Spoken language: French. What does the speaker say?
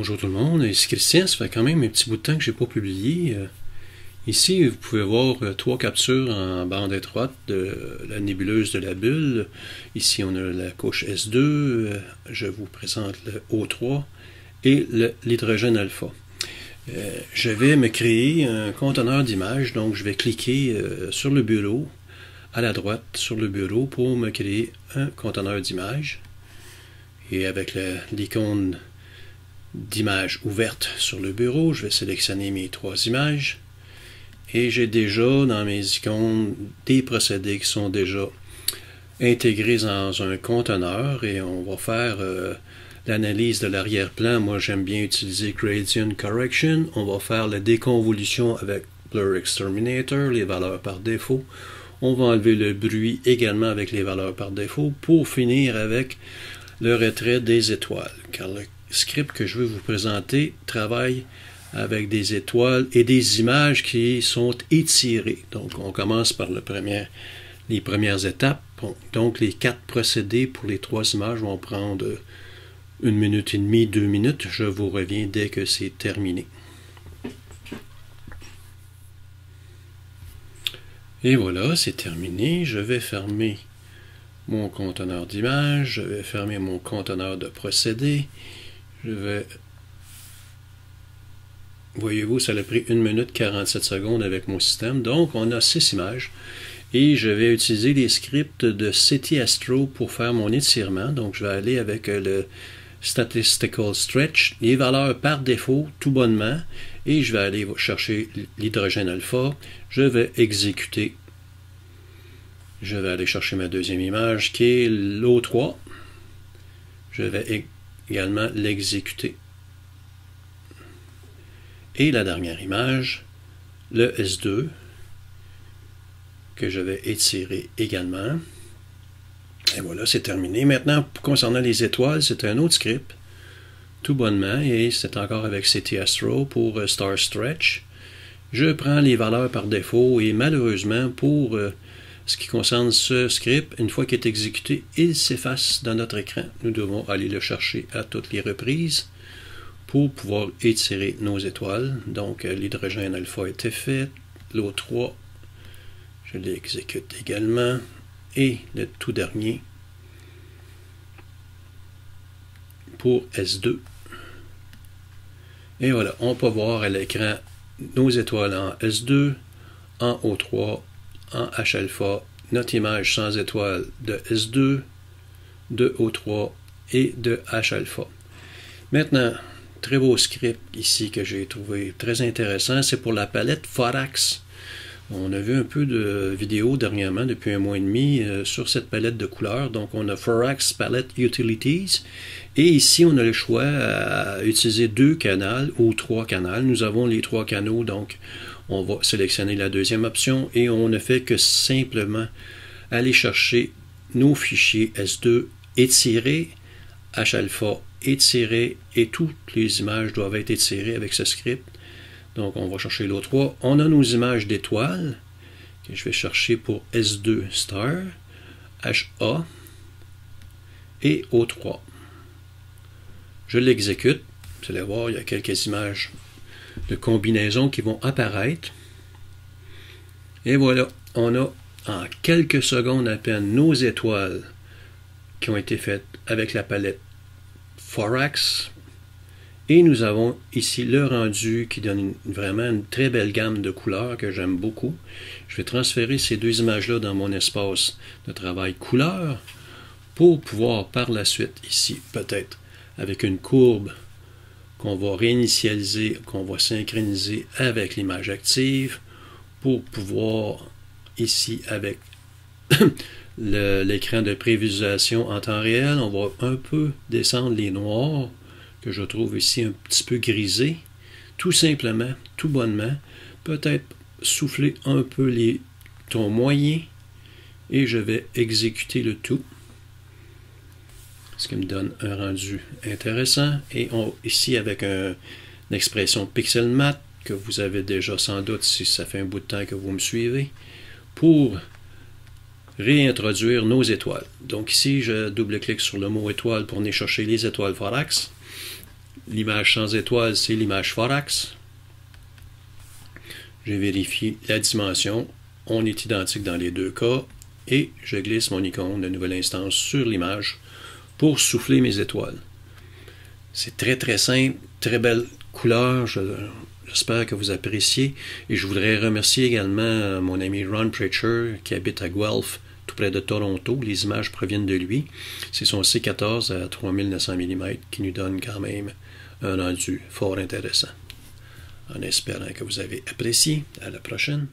Bonjour tout le monde, ici Christian, ça fait quand même un petit bout de temps que je n'ai pas publié. Ici, vous pouvez voir 3 captures en bande étroite de la nébuleuse de la bulle. Ici, on a la couche S2, je vous présente le O3 et l'hydrogène alpha. Je vais me créer un conteneur d'images, donc je vais cliquer sur le bureau, à la droite sur le bureau pour me créer un conteneur d'images. Et avec l'icône d'image ouverte sur le bureau, je vais sélectionner mes 3 images et j'ai déjà dans mes icônes des procédés qui sont déjà intégrés dans un conteneur et on va faire l'analyse de l'arrière-plan. Moi j'aime bien utiliser Gradient Correction. On va faire la déconvolution avec Blur Exterminator, les valeurs par défaut. On va enlever le bruit également avec les valeurs par défaut pour finir avec le retrait des étoiles, car le script que je veux vous présenter travaille avec des étoiles et des images qui sont étirées. Donc on commence par les premières étapes. Bon, donc les 4 procédés pour les 3 images vont prendre 1 minute et demie, 2 minutes. Je vous reviens dès que c'est terminé. Et voilà, c'est terminé. Je vais fermer mon conteneur d'images, je vais fermer mon conteneur de procédés. Je vais... Voyez-vous, ça a pris 1 minute 47 secondes avec mon système. Donc, on a 6 images. Et je vais utiliser les scripts de CityAstro pour faire mon étirement. Donc, je vais aller avec le Statistical Stretch, les valeurs par défaut, tout bonnement. Et je vais aller chercher l'hydrogène alpha. Je vais exécuter. Je vais aller chercher ma deuxième image qui est l'O3. Je vais également l'exécuter. Et la dernière image, le S2, que je vais étirer également. Et voilà, c'est terminé. Maintenant, concernant les étoiles, c'est un autre script, tout bonnement, et c'est encore avec CityAstro pour Star Stretch. Je prends les valeurs par défaut, et malheureusement, pour ce qui concerne ce script, une fois qu'il est exécuté, il s'efface dans notre écran. Nous devons aller le chercher à toutes les reprises pour pouvoir étirer nos étoiles. Donc, l'hydrogène alpha a été fait. L'O3, je l'exécute également. Et le tout dernier, pour S2. Et voilà, on peut voir à l'écran nos étoiles en S2, en O3, en H-alpha, notre image sans étoiles de S2, de O3 et de H-alpha. Maintenant, très beau script ici que j'ai trouvé très intéressant, c'est pour la palette Forax. On a vu un peu de vidéos dernièrement, depuis 1 mois et demi, sur cette palette de couleurs. Donc on a Forax Palette Utilities. Et ici, on a le choix à utiliser 2 canaux ou 3 canaux. Nous avons les 3 canaux, donc on va sélectionner la deuxième option et on ne fait que simplement aller chercher nos fichiers S2 étirés, H-alpha étirés et toutes les images doivent être étirées avec ce script. Donc on va chercher l'O3. On a nos images d'étoiles que je vais chercher pour S2 star, HA et O3. Je l'exécute. Vous allez voir, il y a quelques images de combinaisons qui vont apparaître. Et voilà, on a en quelques secondes à peine nos étoiles qui ont été faites avec la palette Forax. Et nous avons ici le rendu qui donne vraiment une très belle gamme de couleurs que j'aime beaucoup. Je vais transférer ces 2 images-là dans mon espace de travail couleur pour pouvoir par la suite ici, peut-être avec une courbe qu'on va réinitialiser, qu'on va synchroniser avec l'image active pour pouvoir ici avec l'écran de prévisualisation en temps réel, on va un peu descendre les noirs que je trouve ici un petit peu grisés, tout simplement, tout bonnement, peut-être souffler un peu les tons moyens et je vais exécuter le tout. Ce qui me donne un rendu intéressant. Et ici, avec une expression pixel matte, que vous avez déjà sans doute si ça fait un bout de temps que vous me suivez, pour réintroduire nos étoiles. Donc ici, je double-clique sur le mot étoile pour aller chercher les étoiles Forax. l'image sans étoile, c'est l'image Forax. Je vérifie la dimension. On est identique dans les deux cas. Et je glisse mon icône de nouvelle instance sur l'image pour souffler mes étoiles. C'est très très simple, très belle couleur. J'espère que vous appréciez. Et je voudrais remercier également mon ami Ron Preacher qui habite à Guelph, tout près de Toronto. Les images proviennent de lui. C'est son C14 à 3900 mm qui nous donne quand même un rendu fort intéressant. En espérant que vous avez apprécié. À la prochaine.